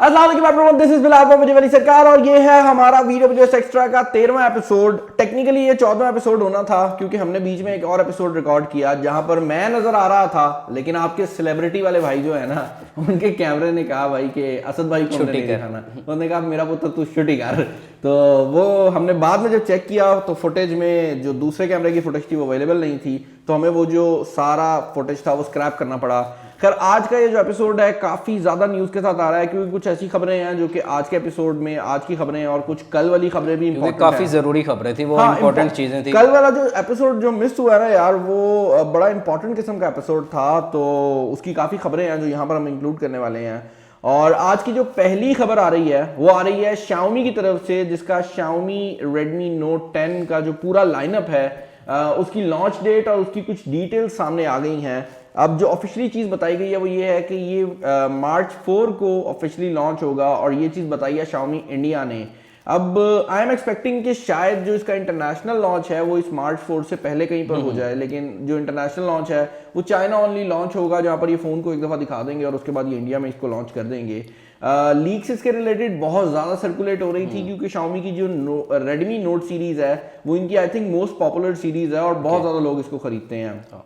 This is Bilal मुझे वाली सरकार और ये है हमारा वीडियो वीडियो एक्स्ट्रा का 13वां एपिसोड। टेक्निकली ये 14वां एपिसोड होना था क्योंकि हमने बीच में एक और एपिसोड रिकॉर्ड किया जहां पर मैं नजर आ रहा था, लेकिन आपके सेलिब्रिटी वाले भाई जो है ना, उनके कैमरे ने कहा भाई कि असद भाई को नहीं दिखाना। उन्होंने कहा मेरा पुत्र तू शूट ही कर। तो वो हमने बाद में जब चेक किया तो फुटेज में जो दूसरे कैमरे की फुटेज थी वो अवेलेबल नहीं थी, तो हमें वो जो सारा फुटेज था वो स्क्रैप करना पड़ा। खैर आज का ये जो एपिसोड है काफी ज्यादा न्यूज के साथ आ रहा है क्योंकि कुछ ऐसी खबरें हैं जो कि आज के एपिसोड में आज की खबरें हैं और कुछ कल वाली खबरें भी इंपॉर्टेंट काफी जरूरी खबरें थी, वो इंपॉर्टेंट चीजें थी। कल वाला जो एपिसोड जो मिस हुआ है ना यार, वो बड़ा इंपॉर्टेंट किस्म का एपिसोड था, तो उसकी काफी खबरें हैं जो यहाँ पर हम इंक्लूड करने वाले हैं। और आज की जो पहली खबर आ रही है वो आ रही है Xiaomi की तरफ से, जिसका Xiaomi Redmi Note 10 का जो पूरा लाइनअप है उसकी लॉन्च डेट और उसकी कुछ डिटेल्स सामने आ गई हैं। अब जो ऑफिशियली चीज़ बताई गई है वो ये है कि ये मार्च 4 को ऑफिशियली लॉन्च होगा और ये चीज़ बताई है Xiaomi इंडिया ने। अब आई एम एक्सपेक्टिंग कि शायद जो इसका इंटरनेशनल लॉन्च है वो इस मार्च 4 से पहले कहीं पर हो जाए, लेकिन जो इंटरनेशनल लॉन्च है वो चाइना ओनली लॉन्च होगा, जहाँ पर ये फ़ोन को एक दफ़ा दिखा देंगे और उसके बाद ये इंडिया में इसको लॉन्च कर देंगे। लीक्स इसके रिलेटेड बहुत ज़्यादा सर्कुलेट हो रही थी क्योंकि Xiaomi की जो Redmi Note सीरीज़ है वो इनकी I think most popular series है और बहुत ज़्यादा लोग इसको खरीदते हैं।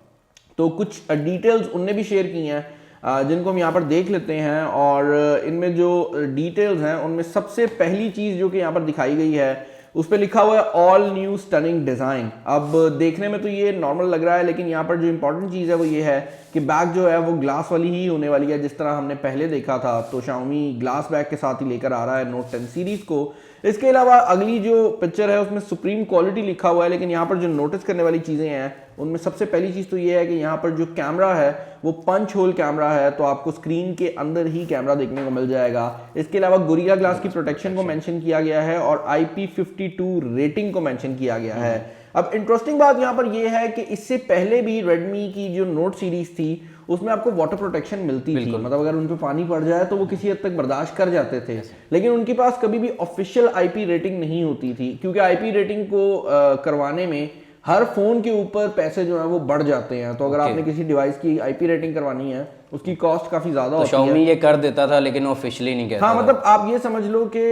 तो कुछ डिटेल्स उनने भी शेयर की हैं जिनको हम यहाँ पर देख लेते हैं, और इनमें जो डिटेल्स हैं उनमें सबसे पहली चीज़ जो कि यहाँ पर दिखाई गई है उस पर लिखा हुआ है ऑल न्यू स्टनिंग डिज़ाइन। अब देखने में तो ये नॉर्मल लग रहा है, लेकिन यहाँ पर जो इंपॉर्टेंट चीज़ है वो ये है कि बैग जो है वो ग्लास वाली ही होने वाली है जिस तरह हमने पहले देखा था। तो Xiaomi ग्लास बैग के साथ ही लेकर आ रहा है Note 10 सीरीज़ को। इसके अलावा अगली जो पिक्चर है उसमें सुप्रीम क्वालिटी लिखा हुआ है, लेकिन यहाँ पर जो नोटिस करने वाली चीज़ें हैं उनमें सबसे पहली चीज़ तो ये है कि यहाँ पर जो कैमरा है वो पंच होल कैमरा है, तो आपको स्क्रीन के अंदर ही कैमरा देखने को मिल जाएगा। इसके अलावा गोरिल्ला ग्लास की प्रोटेक्शन को मेंशन किया गया है और IP52 रेटिंग को मेंशन किया गया है। अब इंटरेस्टिंग बात यहाँ पर यह है कि इससे पहले भी रेडमी की जो नोट सीरीज थी उसमें आपको वाटर प्रोटेक्शन मिलती थी, मतलब अगर उन पे पानी पड़ जाए तो वो किसी हद तक बर्दाश्त कर जाते थे, लेकिन उनके पास कभी भी ऑफिशियल IP रेटिंग नहीं होती थी क्योंकि IP रेटिंग को करवाने में हर फोन के ऊपर पैसे जो है वो बढ़ जाते हैं। तो अगर आपने किसी डिवाइस की IP रेटिंग करवानी है उसकी कॉस्ट काफी ज्यादा होती है। Xiaomi ये कर देता था लेकिन ऑफिशियली नहीं कहता। हाँ, मतलब आप ये समझ लो कि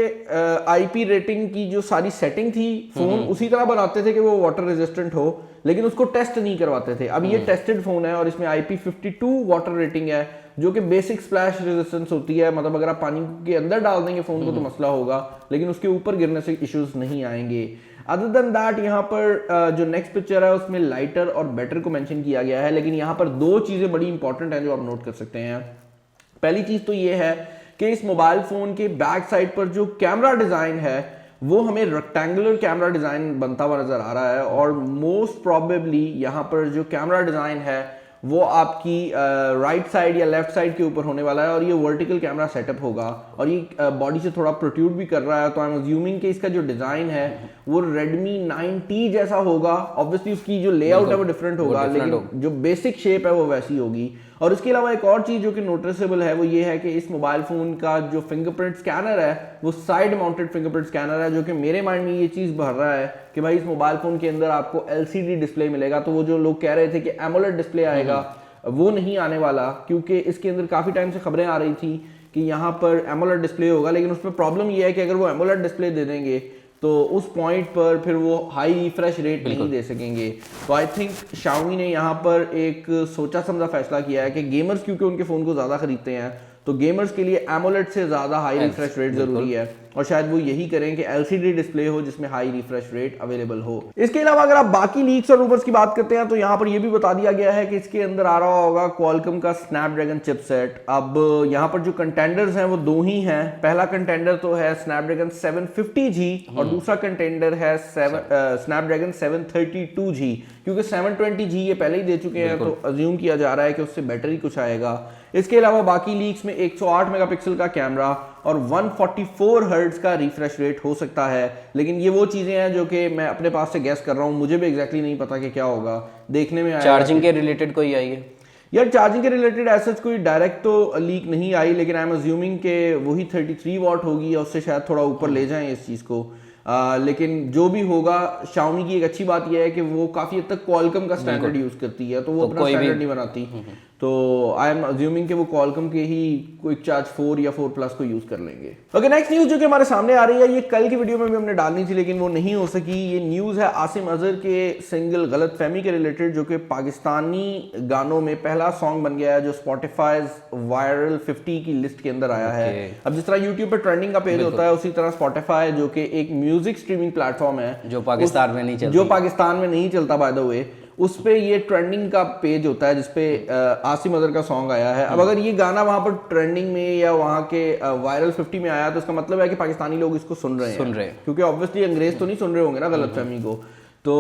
IP रेटिंग की जो सारी सेटिंग थी फोन उसी तरह बनाते थे कि वो वाटर रेजिस्टेंट हो, लेकिन उसको टेस्ट नहीं करवाते थे। अब ये टेस्टेड फोन है और इसमें IP52 वाटर रेटिंग है जो कि बेसिक स्प्लैश रेजिस्टेंस होती है, मतलब अगर आप पानी के अंदर डाल देंगे फोन को तो मसला होगा, लेकिन उसके ऊपर गिरने से इश्यूज नहीं आएंगे। अदर देन दैट यहाँ पर जो नेक्स्ट पिक्चर है उसमें लाइटर और बेटर को मेंशन किया गया है, लेकिन यहाँ पर दो चीजें बड़ी इंपॉर्टेंट हैं जो आप नोट कर सकते हैं। पहली चीज तो ये है कि इस मोबाइल फोन के बैक साइड पर जो कैमरा डिजाइन है वो हमें रेक्टेंगुलर कैमरा डिजाइन बनता हुआ नजर आ रहा है, और मोस्ट प्रोबेबली यहाँ पर जो कैमरा डिजाइन है वो आपकी राइट साइड या लेफ्ट साइड के ऊपर होने वाला है और ये वर्टिकल कैमरा सेटअप होगा और ये बॉडी से थोड़ा प्रोट्रूड भी कर रहा है। तो आई एम अज्यूमिंग कि इसका जो डिजाइन है वो Redmi 9T जैसा होगा। ऑब्वियसली उसकी जो लेआउट है वो डिफरेंट होगा, लेकिन जो बेसिक शेप है वो वैसी होगी। और इसके अलावा एक और चीज जो कि नोटिसेबल है वो ये है कि इस मोबाइल फोन का जो फिंगरप्रिंट स्कैनर है वो साइड माउंटेड फिंगरप्रिंट स्कैनर है, जो कि मेरे माइंड में ये चीज भर रहा है कि भाई इस मोबाइल फोन के अंदर आपको LCD डिस्प्ले मिलेगा। तो वो जो लोग कह रहे थे कि AMOLED डिस्प्ले आएगा वो नहीं आने वाला, क्योंकि इसके अंदर काफी टाइम से खबरें आ रही थी कि यहाँ पर AMOLED डिस्प्ले होगा, लेकिन उसमें प्रॉब्लम ये है कि अगर वो AMOLED डिस्प्ले दे देंगे तो उस पॉइंट पर फिर वो हाई रिफ्रेश रेट नहीं दे सकेंगे। तो आई थिंक Xiaomi ने यहाँ पर एक सोचा समझा फैसला किया है कि गेमर्स क्योंकि उनके फोन को ज्यादा खरीदते हैं तो गेमर्स के लिए AMOLED से ज्यादा हाई रिफ्रेश रेट जरूरी है, और शायद वो यही करें कि LCD डिस्प्ले हो जिसमें हाई रिफ्रेश रेट अवेलेबल हो। इसके अलावा अगर आप बाकी लीक्स और रूमर्स की बात करते हैं तो यहाँ पर ये भी बता दिया गया है कि इसके अंदर आ रहा होगा Qualcomm का स्नैपड्रैगन चिपसेट। अब यहाँ पर जो कंटेंडर्स हैं वो दो ही हैं। पहला कंटेंडर तो है स्नैपड्रैगन 750G और दूसरा कंटेंडर है स्नैपड्रैगन 732G, क्योंकि 720G ये पहले ही दे चुके हैं तो अज्यूम किया जा रहा है कि उससे बेटर ही कुछ आएगा। इसके अलावा बाकी लीक्स में 108 मेगापिक्सल का कैमरा और 144 हर्ट्ज का रिफ्रेश रेट हो सकता है, लेकिन ये वो चीजें हैं जो कि मैं अपने पास से गैस कर रहा हूँ, मुझे भी एग्जैक्टली नहीं पता कि क्या होगा, देखने में आएगा। चार्जिंग के रिलेटेड कोई आई है यार? चार्जिंग के रिलेटेड ऐसा कोई डायरेक्ट तो लीक नहीं आई, लेकिन आई एम अज्यूमिंग के वही 33 वाट होगी या उससे शायद थोड़ा ऊपर ले जाएं इस चीज को। लेकिन जो भी होगा Xiaomi की एक अच्छी बात यह है कि वो काफी हद तक Qualcomm का स्टैंडर्ड यूज करती है, तो वो अपना स्टैंडर्ड नहीं बनाती। तो आई एम अज्यूमिंग कि वो क्वालकॉम के ही क्विक चार्ज 4 या 4 प्लस को यूज कर लेंगे। ओके, नेक्स्ट न्यूज जो कि हमारे सामने आ रही है, ये कल की वीडियो में भी हमने डालनी थी लेकिन वो नहीं हो सकी। ये न्यूज है आसिम अजहर के सिंगल गलतफहमी के रिलेटेड, जो कि पाकिस्तानी गानों में पहला सॉन्ग बन गया है जो स्पॉटिफाई वायरल 50 की लिस्ट के अंदर आया है। अब जिस तरह यूट्यूब पर ट्रेंडिंग का पेज होता है, उसी तरह स्पॉटिफाई जो कि एक म्यूजिक स्ट्रीमिंग प्लेटफॉर्म है जो पाकिस्तान में नहीं चलता, बाय द वे, उस पे ये ट्रेंडिंग का पेज होता है जिसपे आसिम अजहर का सॉन्ग आया है। अब अगर ये गाना वहां पर ट्रेंडिंग में या वहां के वायरल 50 में आया तो इसका मतलब है कि पाकिस्तानी लोग इसको सुन रहे हैं, क्योंकि ऑब्वियसली अंग्रेज तो नहीं सुन रहे होंगे ना गलतफहमी को। तो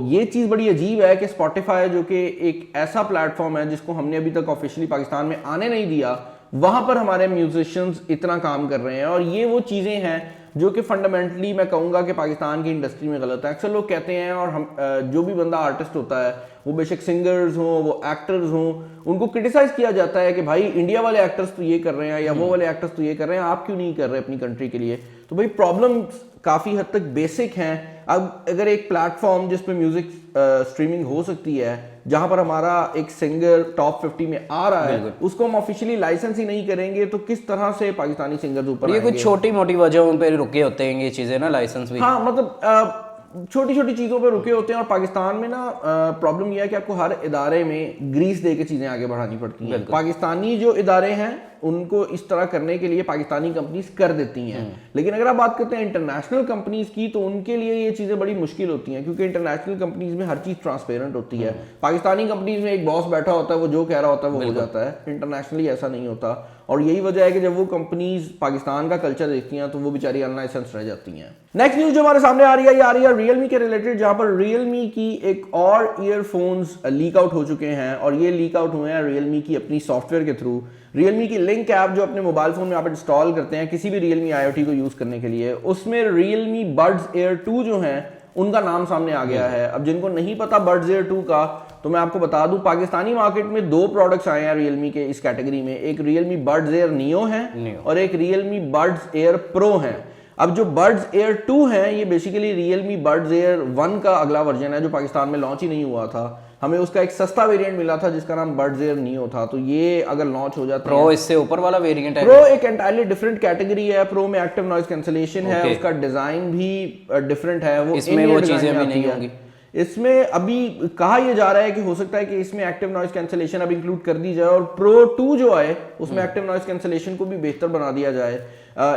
ये चीज़ बड़ी अजीब है कि स्पॉटिफाई जो कि एक ऐसा प्लेटफॉर्म है जिसको हमने अभी तक ऑफिशियली पाकिस्तान में आने नहीं दिया, वहां पर हमारे म्यूजिशियंस इतना काम कर रहे हैं। और ये वो चीज़ें हैं जो कि फंडामेंटली मैं कहूँगा कि पाकिस्तान की इंडस्ट्री में गलत है। अक्सर लोग कहते हैं, और हम जो भी बंदा आर्टिस्ट होता है, वो बेशक सिंगर्स हों, वो एक्टर्स हों, उनको क्रिटिसाइज किया जाता है कि भाई इंडिया वाले एक्टर्स तो ये कर रहे हैं या वो वाले एक्टर्स तो ये कर रहे हैं, आप क्यों नहीं कर रहे अपनी कंट्री के लिए। तो भाई प्रॉब्लम काफ़ी हद तक बेसिक हैं। अब अगर एक प्लेटफॉर्म जिस पे म्यूजिक स्ट्रीमिंग हो सकती है, जहां पर हमारा एक सिंगर टॉप 50 में आ रहा है, उसको हम ऑफिशियली लाइसेंस ही नहीं करेंगे तो किस तरह से पाकिस्तानी सिंगर्स ऊपर ये कुछ छोटी मोटी वजहों पे रुके होते हैं ये चीजें ना, लाइसेंस भी। हाँ, मतलब छोटी छोटी चीज़ों पे रुके होते हैं। और पाकिस्तान में ना प्रॉब्लम यह है कि आपको हर इदारे में ग्रीस दे के चीज़ें आगे बढ़ानी पड़ती हैं। पाकिस्तानी जो इदारे हैं उनको इस तरह करने के लिए पाकिस्तानी कंपनीज कर देती हैं, लेकिन अगर आप बात करते हैं इंटरनेशनल कंपनीज की, तो उनके लिए ये चीज़ें बड़ी मुश्किल होती हैं, क्योंकि इंटरनेशनल कंपनीज में हर चीज़ ट्रांसपेरेंट होती है। पाकिस्तानी कंपनीज में एक बॉस बैठा होता है, वो जो कह रहा होता है वो हो जाता है। इंटरनेशनली ऐसा नहीं होता, और यही वजह है कि जब वो कंपनीज पाकिस्तान का कल्चर देखती हैं तो वो बेचारी अनलाइसेंस रह जाती हैं। नेक्स्ट न्यूज जो हमारे सामने आ रही है, ये आ रही है रियलमी के रिलेटेड, जहां पर रियलमी की एक और ईयरफोन्स लीक आउट हो चुके हैं, और ये लीक आउट हुए हैं रियलमी की अपनी सॉफ्टवेयर के थ्रू। रियलमी की लिंक ऐप जो अपने मोबाइल फोन में आप इंस्टॉल करते हैं किसी भी रियलमी IoT को यूज करने के लिए, उसमें रियलमी बड्स एयर 2 जो हैं उनका नाम सामने आ गया है। अब जिनको नहीं पता बड्स एयर 2 का, तो मैं आपको बता दूं, पाकिस्तानी मार्केट में 2 प्रोडक्ट्स आए हैं रियलमी के इस कैटेगरी में। एक रियलमी बड्स एयर नियो है और एक रियलमी बड्स एयर प्रो है। अब जो बड्स एयर 2 हैं, ये बेसिकली रियलमी बड्स एयर 1 का अगला वर्जन है जो पाकिस्तान में लॉन्च ही नहीं हुआ था। हमें उसका एक सस्ता वेरिएंट मिला था जिसका नाम बड्स एयर नियो था। तो ये अगर लॉन्च हो जाता है, प्रो इससे ऊपर वाला वेरिएंट है। प्रो एक एंटायरली डिफरेंट कैटेगरी है। प्रो में एक्टिव नॉइज कैंसलेशन है, उसका डिजाइन भी डिफरेंट है, वो इसमें वो चीजें भी नहीं होंगी। इसमें अभी कहा यह जा रहा है कि हो सकता है कि इसमें एक्टिव नॉइज कैंसलेशन अब इंक्लूड कर दी जाए, और प्रो 2 जो आए उसमें एक्टिव नॉइज कैंसलेशन को भी बेहतर बना दिया जाए।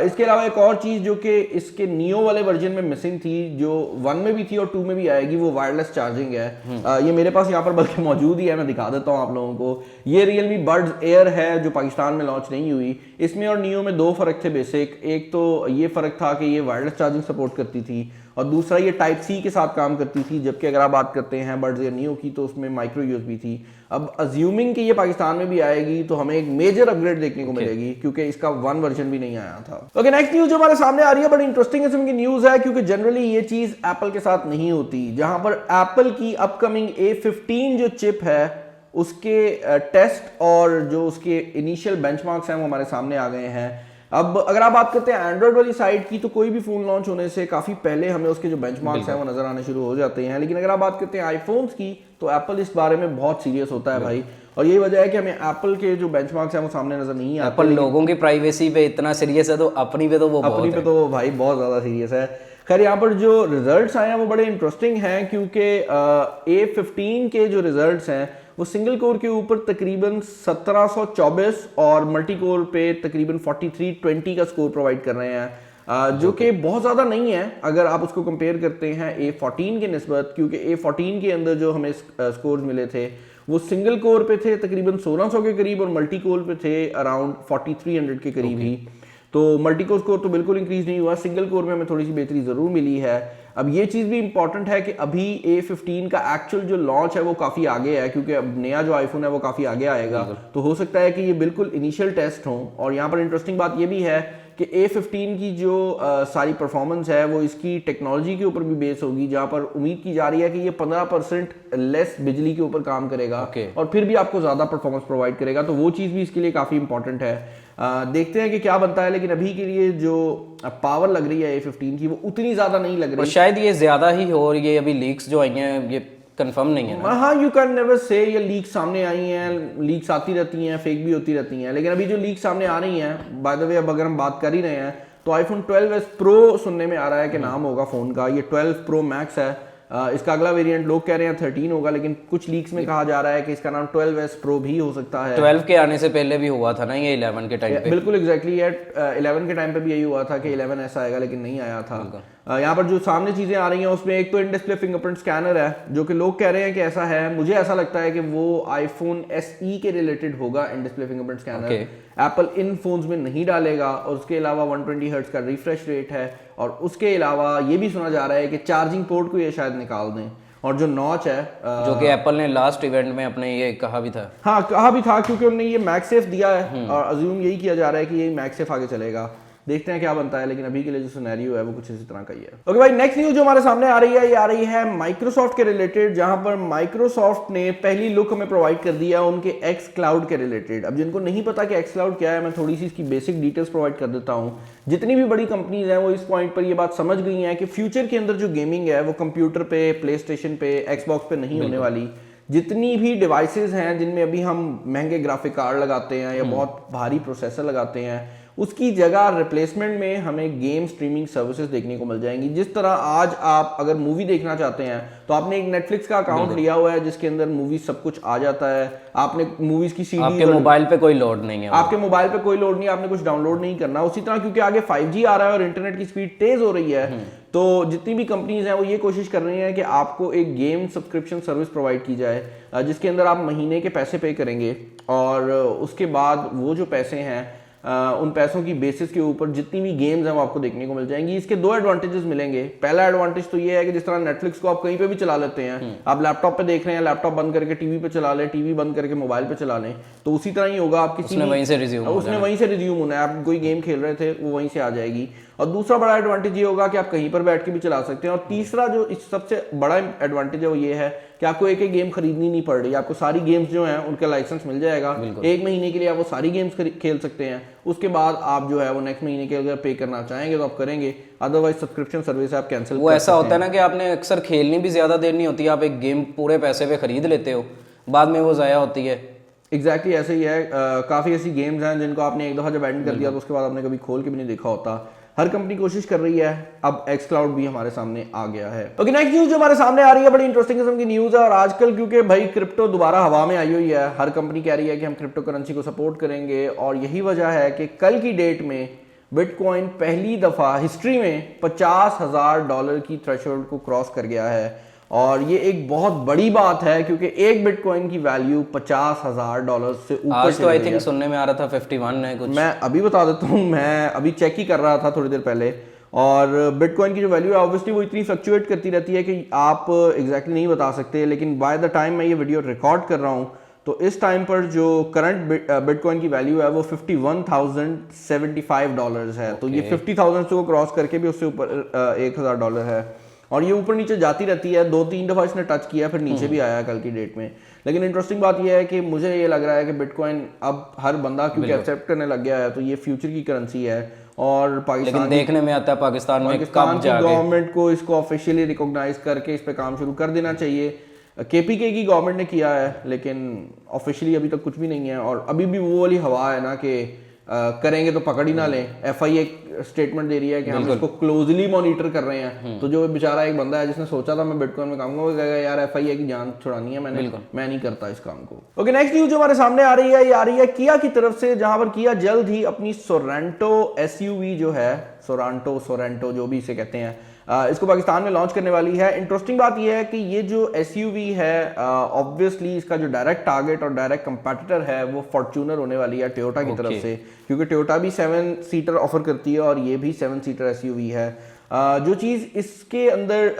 इसके अलावा एक और चीज जो कि इसके नियो वाले वर्जन में मिसिंग थी, जो 1 में भी थी और 2 में भी आएगी, वो वायरलेस चार्जिंग है। ये मेरे पास यहाँ पर बल्कि मौजूद ही है, मैं दिखा देता हूँ आप लोगों को। ये रियलमी बड्स एयर है जो पाकिस्तान में लॉन्च नहीं हुई। इसमें और नियो में 2 फर्क थे बेसिक। एक तो ये फर्क था कि ये वायरलेस चार्जिंग सपोर्ट करती थी, और दूसरा ये टाइप सी के साथ काम करती थी, जबकि अगर आप बात करते हैं बड्स एयर नियो की तो उसमें माइक्रो यूएसबी थी। अब अज्यूमिंग कि ये पाकिस्तान में भी आएगी तो हमें एक मेजर अपग्रेड देखने को मिलेगी, क्योंकि इसका 1 वर्जन भी नहीं आया था। ओके, नेक्स्ट न्यूज जो हमारे सामने आ रही है बड़ी इंटरेस्टिंग किस्म की न्यूज है, क्योंकि जनरली ये चीज एप्पल के साथ नहीं होती, जहां पर एप्पल की अपकमिंग A15 जो चिप है उसके टेस्ट और जो उसके इनिशियल बेंचमार्क्स हैं वो हमारे सामने आ गए हैं। अब अगर आप बात करते हैं एंड्रॉइड वाली साइड की, तो कोई भी फोन लॉन्च होने से काफी पहले हमें उसके जो बेंचमार्क्स हैं वो नजर आने शुरू हो जाते हैं। लेकिन अगर आप बात करते हैं आईफोन्स की, तो एप्पल इस बारे में बहुत सीरियस होता है भाई, और यही वजह है कि हमें एप्पल के जो बेंचमार्क्स हैं वो सामने नजर नहीं आते। एप्पल लोगों की प्राइवेसी पे इतना सीरियस है, तो अपनी पे तो वो भाई बहुत ज्यादा सीरियस है। खैर, यहाँ पर जो रिजल्ट्स आए हैं वो बड़े इंटरेस्टिंग हैं, क्योंकि A15 के जो रिजल्ट्स हैं वो सिंगल कोर के ऊपर तकरीबन 1724 और मल्टी कोर पे तकरीबन 4320 का स्कोर प्रोवाइड कर रहे हैं, जो कि बहुत ज़्यादा नहीं है अगर आप उसको कंपेयर करते हैं A14 के निस्बत, क्योंकि A14 के अंदर जो हमें स्कोर्स मिले थे वो सिंगल कोर पे थे तकरीबन 1600 के करीब, और मल्टी कोर पे थे अराउंड 4300 के करीब ही। तो मल्टी कोर स्कोर तो बिल्कुल इंक्रीज नहीं हुआ, सिंगल कोर में हमें थोड़ी सी बेहतरी ज़रूर मिली है। अब ये चीज़ भी इंपॉर्टेंट है कि अभी A15 का एक्चुअल जो लॉन्च है वो काफ़ी आगे है, क्योंकि अब नया जो आईफोन है वो काफ़ी आगे आएगा, तो हो सकता है कि ये बिल्कुल इनिशियल टेस्ट हों। और यहाँ पर इंटरेस्टिंग बात ये भी है कि A15 की जो सारी परफॉर्मेंस है वो इसकी टेक्नोलॉजी के ऊपर भी बेस होगी, जहाँ पर उम्मीद की जा रही है कि ये 15% लेस बिजली के ऊपर काम करेगा और फिर भी आपको ज़्यादा परफॉर्मेंस प्रोवाइड करेगा। तो वो चीज़ भी इसके लिए काफ़ी इंपॉर्टेंट है। देखते हैं कि क्या बनता है, लेकिन अभी के लिए जो पावर लग रही है A15 की वो उतनी ज़्यादा नहीं लग रही, और शायद ये ज़्यादा ही हो। और ये अभी लीक्स जो आई हैं ये कंफर्म नहीं है ना। हाँ, यू कैन नेवर से, ये लीक सामने आई हैं, लीक्स आती रहती हैं, फेक भी होती रहती हैं, लेकिन अभी जो लीक सामने आ रही हैं, बाय द वे अब अगर हम बात कर ही रहे हैं तो आईफोन 12s प्रो सुनने में आ रहा है कि नाम होगा फोन का, ये 12 प्रो मैक्स है। इसका अगला वेरिएंट लोग कह रहे हैं 13 होगा, लेकिन कुछ लीक्स में कहा जा रहा है कि इसका नाम 12s प्रो भी हो सकता है। 12 के आने से पहले भी हुआ था ना ये 11 के टाइम पे। बिल्कुल एग्जैक्टली है, 11 के टाइम पे भी यही हुआ था कि 11 ऐसा आएगा, लेकिन नहीं आया था। यहाँ पर जो सामने चीजें आ रही हैं उसमें एक तो इन डिस्प्ले फिंगरप्रिंट स्कैनर है, जो कि लोग कह रहे हैं कि ऐसा है। मुझे ऐसा लगता है कि वो आईफोन SE के रिलेटेड होगा in display fingerprint scanner. Apple in phones में नहीं डालेगा, और उसके अलावा 120 हर्ट्ज का रिफ्रेश रेट है, और उसके अलावा ये भी सुना जा रहा है कि चार्जिंग पोर्ट को ये शायद निकाल दें, और जो नॉच है जो कि एप्पल ने लास्ट इवेंट में अपने ये कहा भी था। हाँ, कहा भी था, क्योंकि उन्होंने ये मैगसेफ दिया है और अज्यूम यही किया जा रहा है कि ये मैगसेफ आगे चलेगा। देखते हैं क्या बनता है, लेकिन अभी के लिए जो सिनेरियो है वो कुछ इसी तरह का ही है। ओके भाई, नेक्स्ट न्यूज जो हमारे सामने आ रही है, ये आ रही है माइक्रोसॉफ्ट के रिलेटेड, जहां पर माइक्रोसॉफ्ट ने पहली लुक हमें प्रोवाइड कर दिया है उनके एक्स क्लाउड के रिलेटेड। अब जिनको नहीं पता कि एक्स क्लाउड क्या है, मैं थोड़ी सी इसकी बेसिक डिटेल्स प्रोवाइड कर देता हूँ। जितनी भी बड़ी कंपनीज हैं वो इस पॉइंट पर ये बात समझ गई हैं कि फ्यूचर के अंदर जो गेमिंग है वो कंप्यूटर पे, प्ले स्टेशन पे, एक्सबॉक्स पे नहीं होने वाली। जितनी भी डिवाइसेस हैं जिनमें अभी हम महंगे ग्राफिक कार्ड लगाते हैं या बहुत भारी प्रोसेसर लगाते हैं, उसकी जगह रिप्लेसमेंट में हमें गेम स्ट्रीमिंग सर्विसेज देखने को मिल जाएंगी। जिस तरह आज आप अगर मूवी देखना चाहते हैं तो आपने एक नेटफ्लिक्स का अकाउंट लिया हुआ है जिसके अंदर मूवी सब कुछ आ जाता है, आपने मूवीज की सीडी, आपके मोबाइल पे कोई लोड नहीं है, आपके मोबाइल पे कोई लोड नहीं, आपने कुछ डाउनलोड नहीं करना। उसी तरह क्योंकि आगे 5G आ रहा है और इंटरनेट की स्पीड तेज हो रही है, तो जितनी भी कंपनीज हैं वो ये कोशिश कर रही हैं कि आपको एक गेम सब्सक्रिप्शन सर्विस प्रोवाइड की जाए, जिसके अंदर आप महीने के पैसे पे करेंगे, और उसके बाद वो जो पैसे हैं उन पैसों की बेसिस के ऊपर जितनी भी गेम्स हैं वो आपको देखने को मिल जाएंगी। इसके दो एडवांटेजेस मिलेंगे। पहला एडवांटेज तो ये है कि जिस तरह नेटफ्लिक्स को आप कहीं पे भी चला लेते हैं, आप लैपटॉप पे देख रहे हैं, लैपटॉप बंद करके टीवी पे चला लें, टीवी बंद करके मोबाइल पे चला लें, तो उसी तरह ही होगा। आप किसी उसने वहीं से रिज्यूम होना है, आप कोई गेम खेल रहे थे वो वहीं से आ जाएगी। और दूसरा बड़ा एडवांटेज ये होगा कि आप कहीं पर बैठ के भी चला सकते हैं। और तीसरा जो इस सबसे बड़ा एडवांटेज है वो ये है कि आपको एक एक गेम खरीदनी नहीं पड़ रही, आपको सारी गेम्स जो हैं उनका लाइसेंस मिल जाएगा। एक महीने के लिए आप वो सारी गेम्स खेल सकते हैं, उसके बाद आप जो है वो नेक्स्ट महीने के अगर पे करना चाहेंगे तो आप करेंगे, अदरवाइज सब्सक्रिप्शन सर्विस आप कैंसिल। वो ऐसा होता है ना कि आपने अक्सर खेलनी भी ज्यादा देर नहीं होती, आप एक गेम पूरे पैसे पे खरीद लेते हो, बाद में वो जाया होती है। एग्जैक्टली ऐसे ही है। काफी ऐसी गेम्स हैं जिनको आपने एक दफा जब एंड कर दिया तो उसके बाद आपने कभी खोल के भी नहीं देखा होता। हर कंपनी कोशिश कर रही है, अब एक्स क्लाउड भी हमारे सामने आ गया है। ओके, नेक्स्ट न्यूज जो हमारे सामने आ रही है बड़ी इंटरेस्टिंग किस्म की न्यूज है। और आजकल क्योंकि भाई क्रिप्टो दोबारा हवा में आई हुई है, हर कंपनी कह रही है कि हम क्रिप्टो करेंसी को सपोर्ट करेंगे, और यही वजह है कि कल की डेट में बिटकॉइन पहली दफा हिस्ट्री में $50,000 की थ्रेशोल्ड को क्रॉस कर गया है। और ये एक बहुत बड़ी बात है क्योंकि एक बिटकॉइन की वैल्यू $50,000 से ऊपर। आज तो आई थिंक सुनने में आ रहा था 51 है कुछ। मैं अभी बता देता हूँ, मैं अभी चेक ही कर रहा था थोड़ी देर पहले, और बिटकॉइन की जो वैल्यू है ऑब्वियसली वो इतनी फ्लक्चुएट करती रहती है कि आप एग्जैक्टली नहीं बता सकते। लेकिन बाय द टाइम मैं ये वीडियो रिकॉर्ड कर रहा हूँ तो इस टाइम पर जो करंट बिटकॉइन की वैल्यू है वो $51,075 है। तो ये 50,000 को क्रॉस करके भी उससे ऊपर $1,000 है, और ये ऊपर नीचे जाती रहती है। 2-3 दफा इसने टच किया, फिर नीचे भी आया कल की डेट में। लेकिन इंटरेस्टिंग बात यह है कि मुझे ये लग रहा है कि बिटकॉइन अब हर बंदा क्योंकि एक्सेप्ट करने लग गया है, तो ये फ्यूचर की करेंसी है। और पाकिस्तान देखने में आता है पाकिस्तान की गवर्नमेंट को इसको ऑफिशियली रिकॉग्नाइज करके इस पे काम शुरू कर देना चाहिए। केपीके की गवर्नमेंट ने किया है, लेकिन ऑफिशियली अभी तक कुछ भी नहीं है। और अभी भी वो वाली हवा है ना कि करेंगे तो पकड़ ही ना लें। FI एक स्टेटमेंट दे रही है कि हम इसको क्लोजली मॉनिटर कर रहे हैं। तो जो बेचारा एक बंदा है जिसने सोचा था मैं बिटकॉइन में काम करूंगा, यार FI की जान छुड़ानी है, मैं नहीं करता इस काम को। ओके, नेक्स्ट न्यूज जो हमारे सामने आ रही है, ये आ रही है किया की तरफ से, जहां पर किया जल्द ही अपनी सोरेंटो SUV जो है, सोरेंटो जो भी इसे कहते हैं, इसको पाकिस्तान में लॉन्च करने वाली है। इंटरेस्टिंग बात यह है कि ये जो SUV है, ऑब्वियसली इसका जो डायरेक्ट टारगेट और डायरेक्ट कंपेटिटर है वो फॉर्च्यूनर होने वाली है टोयोटा की तरफ से, क्योंकि टोयोटा भी 7 सीटर ऑफर करती है और ये भी 7 सीटर SUV है। जो चीज़ इसके अंदर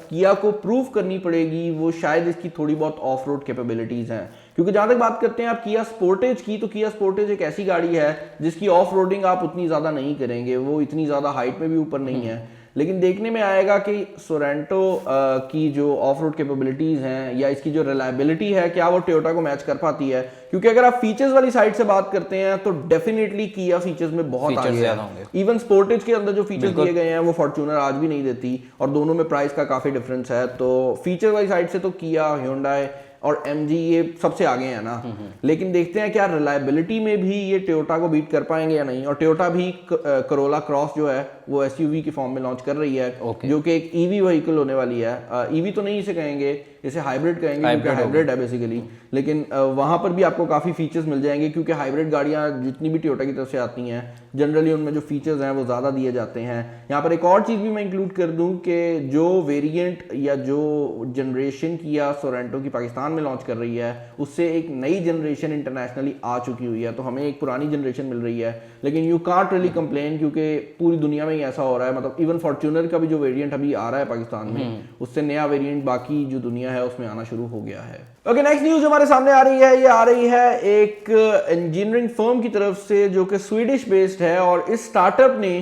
किया को प्रूव करनी पड़ेगी वो शायद इसकी थोड़ी बहुत ऑफ रोड कैपेबिलिटीज़ हैं। क्योंकि जहाँ तक बात करते हैं आप किया स्पोर्टेज की, तो किया स्पोर्टेज एक ऐसी गाड़ी है जिसकी ऑफ रोडिंग आप उतनी ज़्यादा नहीं करेंगे, वो इतनी ज़्यादा हाइट में भी ऊपर नहीं है। लेकिन देखने में आएगा कि सोरेंटो की जो ऑफ रोड कैपेबिलिटीज हैं या इसकी जो रिलायबिलिटी है, क्या वो टोयोटा को मैच कर पाती है। क्योंकि अगर आप फीचर्स वाली साइड से बात करते हैं तो डेफिनेटली किया फीचर्स में बहुत आगे है। इवन स्पोर्टेज के अंदर जो फीचर्स दिए गए हैं वो फॉर्च्यूनर आज भी नहीं देती, और दोनों में प्राइस का काफी डिफरेंस है। तो फीचर वाली साइड से तो किया, ह्यूंडई और MG ये सबसे आगे है ना। लेकिन देखते हैं क्या रिलायबिलिटी में भी ये टोयोटा को बीट कर पाएंगे या नहीं। और टोयोटा भी करोला क्रॉस जो है वो SUV के फॉर्म में लॉन्च कर रही है, जो कि एक EV व्हीकल होने वाली है। EV तो नहीं इसे कहेंगे, इसे हाइब्रिड कहेंगे, क्योंकि हाइब्रिड है बेसिकली। लेकिन वहां पर भी आपको काफी फीचर्स मिल जाएंगे, क्योंकि हाइब्रिड गाड़ियां जितनी भी टोयोटा की तरफ से आती हैं जनरली उनमें जो फीचर्स हैं वो ज्यादा दिए जाते हैं। यहाँ पर एक और चीज भी मैं इंक्लूड कर दूं कि जो वेरिएंट या जो जनरेशन किया सोरेंटो की पाकिस्तान में लॉन्च कर रही है, उससे एक नई जनरेशन इंटरनेशनली आ चुकी हुई है। तो हमें एक पुरानी जनरेशन मिल रही है, लेकिन यू कांट रियली कंप्लेन, क्योंकि पूरी दुनिया में ही ऐसा हो रहा है। मतलब इवन फॉर्च्यूनर का भी जो वेरिएंट अभी आ रहा है पाकिस्तान में, उससे नया वेरिएंट बाकी जो दुनिया है उसमें आना शुरू हो गया है। ओके, नेक्स्ट न्यूज हमारे सामने आ रही है, ये आ रही है एक इंजीनियरिंग फर्म की तरफ से जो कि स्वीडिश बेस्ड है, और इस स्टार्टअप ने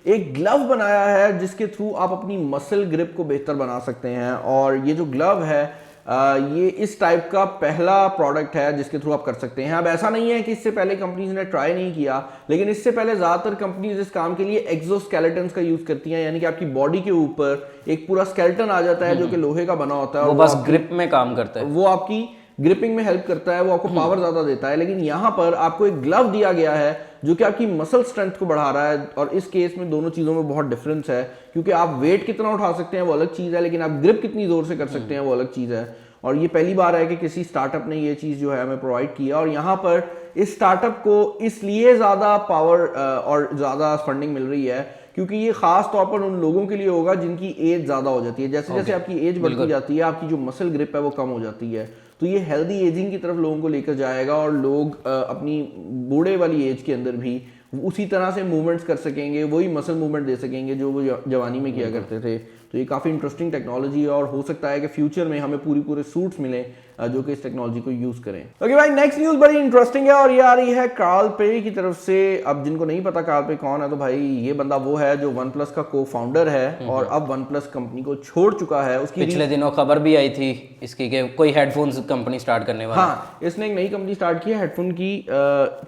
एक ग्लव बनाया है जिसके थ्रू आप अपनी मसल ग्रिप को बेहतर बना सकते हैं। और ये जो ग्लव है ये इस टाइप का पहला प्रोडक्ट है जिसके थ्रू आप कर सकते हैं। अब ऐसा नहीं है कि इससे पहले कंपनीज ने ट्राई नहीं किया, लेकिन इससे पहले ज्यादातर कंपनीज इस काम के लिए एक्सोस्केलेटन्स का यूज करती हैं, यानी कि आपकी बॉडी के ऊपर एक पूरा स्केलेटन आ जाता है जो कि लोहे का बना होता है, वो बस ग्रिप में काम करता है, वो आपकी ग्रिपिंग में हेल्प करता है, वो आपको पावर ज्यादा देता है। लेकिन यहाँ पर आपको एक ग्लव दिया गया है जो कि आपकी मसल स्ट्रेंथ को बढ़ा रहा है। और इस केस में दोनों चीजों में बहुत डिफरेंस है, क्योंकि आप वेट कितना उठा सकते हैं वो अलग चीज है, लेकिन आप ग्रिप कितनी जोर से कर सकते हैं वो अलग चीज है। और ये पहली बार है कि किसी स्टार्टअप ने ये चीज जो है हमें प्रोवाइड किया। और यहाँ पर इस स्टार्टअप को इसलिए ज्यादा पावर और ज्यादा फंडिंग मिल रही है क्योंकि ये खास तौर पर उन लोगों के लिए होगा जिनकी एज ज्यादा हो जाती है। जैसे जैसे आपकी एज बढ़ती जाती है, आपकी जो मसल ग्रिप है वो कम हो जाती है। तो ये हेल्दी एजिंग की तरफ लोगों को लेकर जाएगा, और लोग अपनी बूढ़े वाली एज के अंदर भी उसी तरह से मूवमेंट्स कर सकेंगे, वही मसल मूवमेंट दे सकेंगे जो वो जवानी में किया करते थे। तो ये काफ़ी इंटरेस्टिंग टेक्नोलॉजी है, और हो सकता है कि फ्यूचर में हमें पूरे सूट्स मिले जो कि इस टेक्नोलॉजी को यूज करें। ओके भाई, नेक्स्ट न्यूज़ बड़ी इंटरेस्टिंग है, और ये आ रही है कार्ल पे की तरफ से। अब जिनको नहीं पता कार्ल पे कौन है, तो भाई ये बंदा वो है जो वन प्लस का को फाउंडर है, और अब वन प्लस कंपनी को छोड़ चुका है। उसकी पिछले दिनों खबर भी आई थी इसकी कि कोई हेडफोन्स कंपनी स्टार्ट करने वाला। हाँ, इसने एक नई कंपनी स्टार्ट की है हेडफोन की।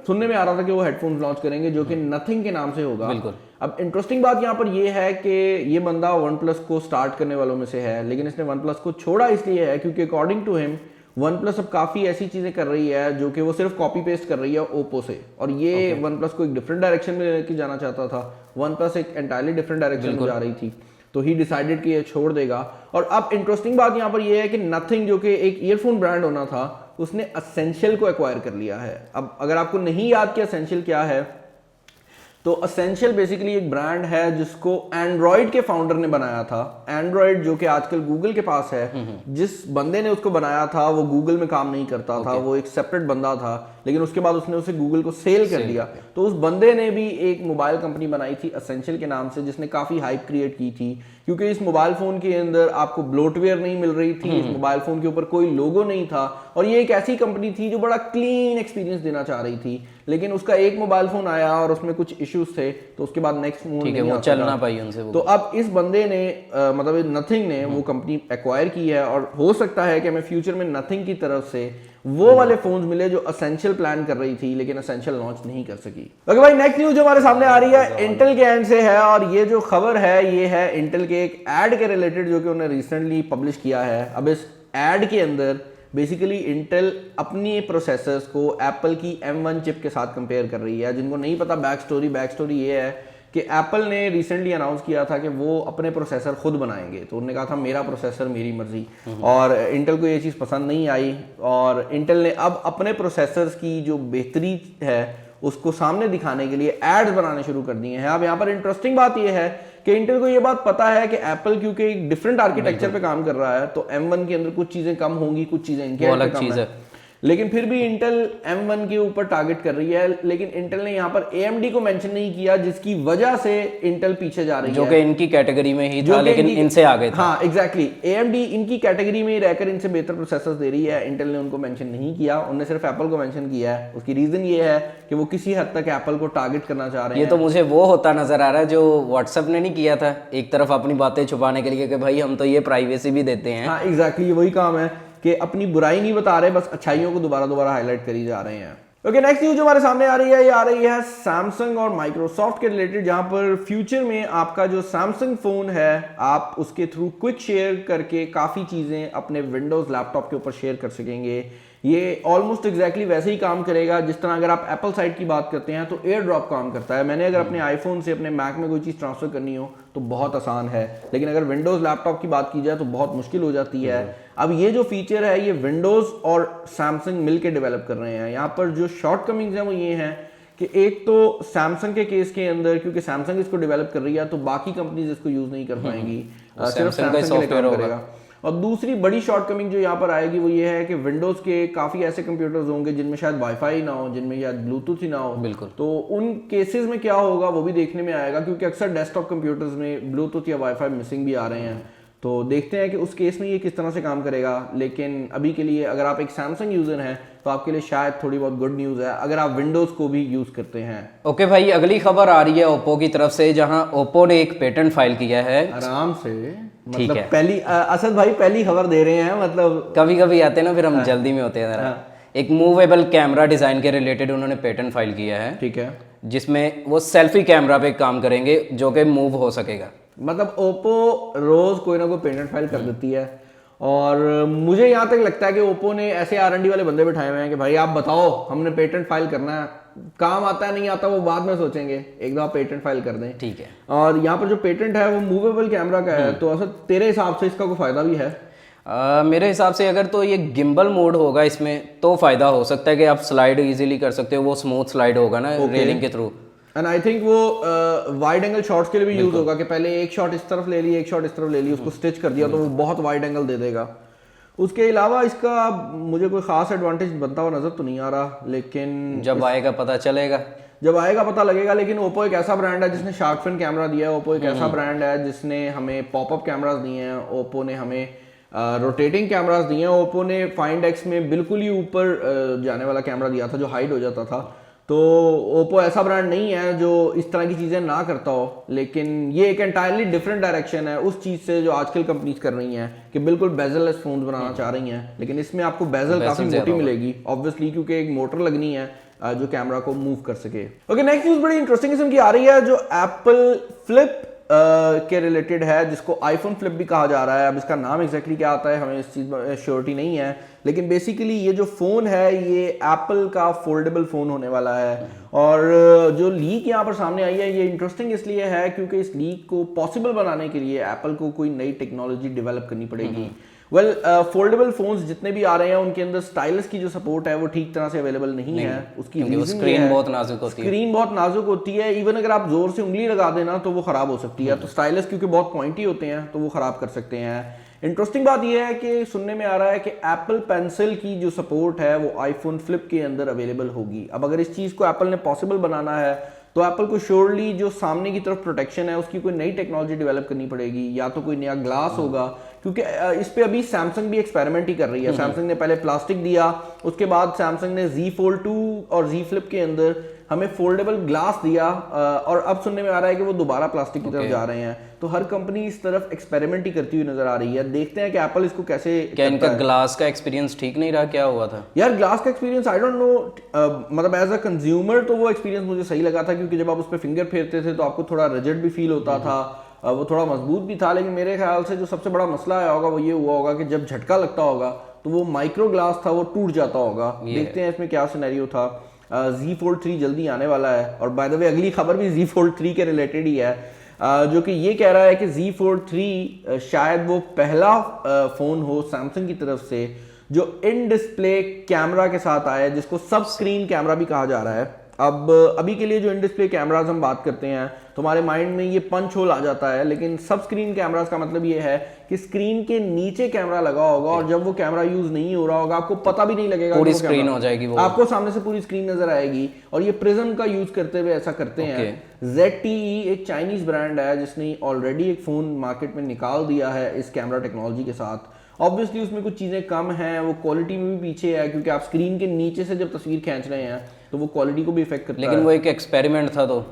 सुनने में आ रहा था कि वो हेडफोन्स लॉन्च करेंगे जो कि नथिंग के नाम से होगा। बिल्कुल। अब इंटरेस्टिंग बात यहाँ पर ये है कि ये बंदा वन प्लस को स्टार्ट करने वालों में से है, लेकिन इसने वन प्लस को छोड़ा इसलिए है क्योंकि according to him one plus अब काफी ऐसी चीजें कर रही है जो कि वो सिर्फ कॉपी पेस्ट कर रही है ओप्पो से, और ये वन प्लस को एक डिफरेंट डायरेक्शन में लेके जाना चाहता था। वन प्लस एक एंटायरली डिफरेंट डायरेक्शन में जा रही थी, तो ही डिसाइडेड कि ये छोड़ देगा। और अब इंटरेस्टिंग बात यहाँ पर ये है कि नथिंग जो कि एक ईयरफोन ब्रांड होना था, उसने एसेंशियल को एक्वायर कर लिया है। अब अगर आपको नहीं याद कि एसेंशियल क्या है, तो एसेंशियल बेसिकली एक ब्रांड है जिसको एंड्रॉइड के फाउंडर ने बनाया था। एंड्रॉइड जो कि आजकल गूगल के पास है, जिस बंदे ने उसको बनाया था वो गूगल में काम नहीं करता था, वो एक सेपरेट बंदा था, लेकिन उसके बाद उसने उसे गूगल को सेल कर दिया। तो उस बंदे ने भी एक मोबाइल कंपनी बनाई थी एसेंशियल के नाम से, जिसने काफी हाइप क्रिएट की थी, क्योंकि इस मोबाइल फोन के अंदर आपको ब्लोटवेयर नहीं मिल रही थी, इस मोबाइल फोन के ऊपर कोई लोगो नहीं था, और ये एक ऐसी कंपनी थी जो बड़ा क्लीन एक्सपीरियंस देना चाह रही थी। लेकिन उसका एक मोबाइल फोन आया और उसमें कुछ इश्यूज थे, तो उसके बाद नेक्स्ट फोन नहीं चल ना पाई उनसे वो। तो अब इस बंदे ने मतलब नथिंग ने वो कंपनी एक्वायर की है, और हो सकता है कि हमें फ्यूचर में नथिंग की तरफ से वो वाले फोन्स मिले जो एसेंशियल प्लान कर रही थी, लेकिन एसेंशियल लॉन्च नहीं कर सकी। ओके भाई, नेक्स्ट न्यूज जो हमारे सामने आ रही है इंटेल के एंड से है, और ये जो खबर है ये है इंटेल के एक एड के रिलेटेड जो कि उन्होंने रिसेंटली पब्लिश किया है। अब इस एड के अंदर बेसिकली इंटेल अपनी प्रोसेसर्स को एप्पल की M1 चिप के साथ कंपेयर कर रही है। जिनको नहीं पता बैक स्टोरी ये है कि एप्पल ने रिसेंटली अनाउंस किया था कि वो अपने प्रोसेसर खुद बनाएंगे। तो उन्होंने कहा था मेरा प्रोसेसर मेरी मर्जी, और इंटेल को ये चीज़ पसंद नहीं आई, और इंटेल ने अब अपने प्रोसेसर्स की जो बेहतरी है उसको सामने दिखाने के लिए एड्स बनाने शुरू कर दिए हैं। अब यहाँ पर इंटरेस्टिंग बात यह है कि इंटेल को ये बात पता है कि एप्पल क्योंकि एक डिफरेंट आर्किटेक्चर पे काम कर रहा है, तो M1 के अंदर कुछ चीजें कम होंगी, कुछ चीजें इनके अलग चीज है। लेकिन फिर भी इंटेल M1 के ऊपर टारगेट कर रही है, लेकिन इंटेल ने यहाँ पर AMD को मेंशन नहीं किया, जिसकी वजह से इंटेल पीछे जा रही है, जो कि इनकी कैटेगरी में ही जो था, कि लेकिन इनसे आगे था। हाँ एग्जैक्टली, AMD इनकी कैटेगरी में ही रहकर इनसे बेहतर प्रोसेसर्स दे रही है। इंटेल ने उनको मेंशन नहीं किया, उन्होंने सिर्फ एप्पल को मेंशन किया है। उसकी रीजन ये है कि वो किसी हद तक एप्पल को टारगेट करना चाह रहे हैं। ये तो मुझे वो होता नजर आ रहा है जो व्हाट्सएप ने नहीं किया था, एक तरफ अपनी बातें छुपाने के लिए कि भाई हम तो ये प्राइवेसी भी देते हैं। हाँ एग्जैक्टली, वही काम है कि अपनी बुराई नहीं बता रहे, बस अच्छाइयों को दोबारा हाईलाइट करी जा रहे हैं। ओके, नेक्स्ट न्यूज जो हमारे सामने आ रही है, ये आ रही है सैमसंग और माइक्रोसॉफ्ट के रिलेटेड, जहां पर फ्यूचर में आपका जो सैमसंग फोन है, आप उसके थ्रू क्विक शेयर करके काफी चीजें अपने विंडोज लैपटॉप के ऊपर शेयर कर सकेंगे। ये ऑलमोस्ट एग्जैक्टली वैसे ही काम करेगा जिस तरह अगर आप एप्पल साइड की बात करते हैं तो एयर ड्रॉप काम करता है। मैंने अगर अपने आईफोन से अपने मैक में कोई चीज़ ट्रांसफर करनी हो तो बहुत आसान है, लेकिन अगर विंडोज लैपटॉप की बात की जाए तो बहुत मुश्किल हो जाती है। अब ये जो फीचर है ये विंडोज और सैमसंग मिलकर डेवलप कर रहे हैं। यहाँ पर जो शॉर्टकमिंग्स हैं वो ये हैं कि एक तो सैमसंग के केस के अंदर, क्योंकि सैमसंग इसको डेवलप कर रही है तो बाकी कंपनीज इसको यूज नहीं कर पाएंगी, सिर्फ सैमसंग के लिए काम करेगा। और दूसरी बड़ी शॉर्टकमिंग जो यहाँ पर आएगी वो ये है कि विंडोज के काफी ऐसे कंप्यूटर्स होंगे जिनमें शायद वाईफाई ना हो, जिनमें शायद ब्लूटूथ ही ना हो। बिल्कुल। तो उन केसेस में क्या होगा वो भी देखने में आएगा, क्योंकि अक्सर डेस्कटॉप कंप्यूटर्स में ब्लूटूथ या वाईफाई मिसिंग भी आ रहे हैं। तो देखते हैं कि उस केस में ये किस तरह से काम करेगा। लेकिन अभी के लिए अगर आप एक सैमसंग यूजर हैं तो आपके लिए शायद थोड़ी बहुत गुड न्यूज है अगर आप विंडोज को भी यूज करते हैं। ओके भाई, अगली खबर आ रही है ओप्पो की तरफ से, जहां ओप्पो ने एक पेटेंट फाइल किया है। आराम से, ठीक मतलब है। पहली असद भाई पहली खबर दे रहे हैं, मतलब कभी कभी आते हैं ना, फिर हम जल्दी में होते हैं जरा। एक मूवेबल कैमरा डिजाइन के रिलेटेड उन्होंने पेटेंट फाइल किया है, ठीक है, जिसमें वो सेल्फी कैमरा पे काम करेंगे जो कि मूव हो सकेगा। मतलब ओप्पो रोज कोई ना कोई पेटेंट फाइल कर देती है, और मुझे यहाँ तक लगता है कि ओप्पो ने ऐसे R&D वाले बंदे बैठाए हुए हैं कि भाई आप बताओ, हमने पेटेंट फाइल करना है, काम आता है नहीं आता वो बाद में सोचेंगे, एक दफा पेटेंट फाइल कर दें। ठीक है। और यहाँ पर जो पेटेंट है वो मूवेबल कैमरा का है, तो असद तेरे हिसाब से इसका कोई फायदा भी है? मेरे हिसाब से अगर तो ये गिम्बल मोड होगा इसमें तो फायदा हो सकता है कि आप स्लाइड इजीली कर सकते हो, वो स्मूथ स्लाइड होगा ना रेलिंग के थ्रू। एंड आई थिंक वो वाइड एंगल शॉट्स के लिए भी यूज होगा कि पहले एक शॉट इस तरफ ले ली, एक शॉट इस तरफ ले ली, उसको स्टिच कर दिया तो वो बहुत वाइड एंगल दे देगा। उसके अलावा इसका मुझे कोई खास एडवांटेज बनता हुआ नजर तो नहीं आ रहा, लेकिन जब आएगा पता चलेगा, जब आएगा पता लगेगा। लेकिन ओप्पो एक ऐसा ब्रांड है जिसने शार्क फिन कैमरा दिया है, ओप्पो एक ऐसा ब्रांड है जिसने हमें पॉपअप कैमरास दिए हैं, ओप्पो ने हमें रोटेटिंग कैमरास दिए हैं, ओप्पो ने फाइंड एक्स में बिल्कुल ही ऊपर जाने वाला कैमरा दिया था जो हाइड हो जाता था। तो ओप्पो ऐसा ब्रांड नहीं है जो इस तरह की चीज़ें ना करता हो, लेकिन ये एक एंटायरली डिफरेंट डायरेक्शन है उस चीज़ से जो आजकल कंपनीज कर रही हैं कि बिल्कुल बेजललेस फोन बनाना चाह रही हैं। लेकिन इसमें आपको बेजल काफ़ी मोटी मिलेगी ऑब्वियसली, क्योंकि एक मोटर लगनी है जो कैमरा को मूव कर सके। ओके, नेक्स्ट न्यूज़ बड़ी इंटरेस्टिंग किस्म की आ रही है जो एप्पल फ्लिप के रिलेटेड है, जिसको आईफोन फ्लिप भी कहा जा रहा है। अब इसका नाम एग्जैक्टली क्या आता है हमें इस चीज़ में श्योरिटी नहीं है, लेकिन बेसिकली ये जो फ़ोन है ये एप्पल का फोल्डेबल फ़ोन होने वाला है। और जो लीक यहाँ पर सामने आई है ये इंटरेस्टिंग इसलिए है क्योंकि इस लीक को पॉसिबल बनाने के लिए एप्पल को कोई नई टेक्नोलॉजी डेवलप करनी पड़ेगी। वेल, फोल्डेबल फोन्स जितने भी आ रहे हैं उनके अंदर स्टाइलस की जो सपोर्ट है वो ठीक तरह से अवेलेबल नहीं है। उसकी स्क्रीन बहुत नाजुक होती है, स्क्रीन बहुत नाजुक होती है, इवन अगर आप जोर से उंगली लगा देना तो वो खराब हो सकती है। तो स्टाइलस क्योंकि बहुत पॉइंटी होते हैं तो वो खराब कर सकते हैं। इंटरेस्टिंग बात यह है कि सुनने में आ रहा है कि एप्पल पेंसिल की जो सपोर्ट है वो आईफोन फ्लिप के अंदर अवेलेबल होगी। अब अगर इस चीज़ को एप्पल ने पॉसिबल बनाना है तो एप्पल को श्योरली जो सामने की तरफ प्रोटेक्शन है उसकी कोई नई टेक्नोलॉजी डेवलप करनी पड़ेगी, या तो कोई नया ग्लास होगा, क्योंकि इस पे अभी सैमसंग भी एक्सपेरिमेंट ही कर रही है। सैमसंग ने पहले प्लास्टिक दिया, उसके बाद सैमसंग ने Z Fold 2 और Z Flip के अंदर हमें फोल्डेबल ग्लास दिया, और अब सुनने में आ रहा है कि वो दोबारा प्लास्टिक की तरफ जा रहे हैं। तो हर कंपनी इस तरफ एक्सपेरिमेंट ही करती हुई नजर आ रही है। देखते हैं कि एप्पल इसको कैसे। क्या इनका ग्लास का एक्सपीरियंस ठीक नहीं रहा, क्या हुआ था यार? ग्लास का एक्सपीरियंस आई डोंट नो, मतलब एज अ कंज्यूमर तो वो एक्सपीरियंस मुझे सही लगा था, क्योंकि जब आप उस पर फिंगर फेरते थे तो आपको थोड़ा रिजिड भी फील होता था, वो थोड़ा मजबूत भी था। लेकिन मेरे ख्याल से जो सबसे बड़ा मसला आया होगा वो ये हुआ होगा कि जब झटका लगता होगा तो वो माइक्रो ग्लास था वो टूट जाता होगा। देखते हैं इसमें क्या सिनेरियो था। Z Fold 3 जल्दी आने वाला है, और बाय द वे अगली खबर भी Z Fold 3 के रिलेटेड ही है, जो कि ये कह रहा है कि Z Fold 3 शायद वो पहला फोन हो सैमसंग की तरफ से जो इन डिस्प्ले कैमरा के साथ आया है, जिसको सब स्क्रीन कैमरा भी कहा जा रहा है। अब अभी के लिए जो इन डिस्प्ले कैमराज हम बात करते हैं तो हमारे माइंड में ये पंच होल आ जाता है, लेकिन सब स्क्रीन कैमराज का मतलब ये है कि स्क्रीन के नीचे कैमरा लगा होगा और जब वो कैमरा यूज नहीं हो रहा होगा आपको पता भी नहीं लगेगा, पूरी स्क्रीन हो जाएगी, वो आपको सामने से पूरी स्क्रीन नजर आएगी। और ये प्रिज्म का यूज करते हुए ऐसा करते हैं। ZTE एक चाइनीज ब्रांड है जिसने ऑलरेडी एक फोन मार्केट में निकाल दिया है इस कैमरा टेक्नोलॉजी के साथ। ऑब्वियसली उसमें कुछ चीजें कम हैं, वो क्वालिटी में भी पीछे है, क्योंकि आप स्क्रीन के नीचे से जब तस्वीर खींच रहे हैं तो वो क्वालिटी को भी इफेक्ट करता है। लेकिन वो एक एक्सपेरिमेंट था, तो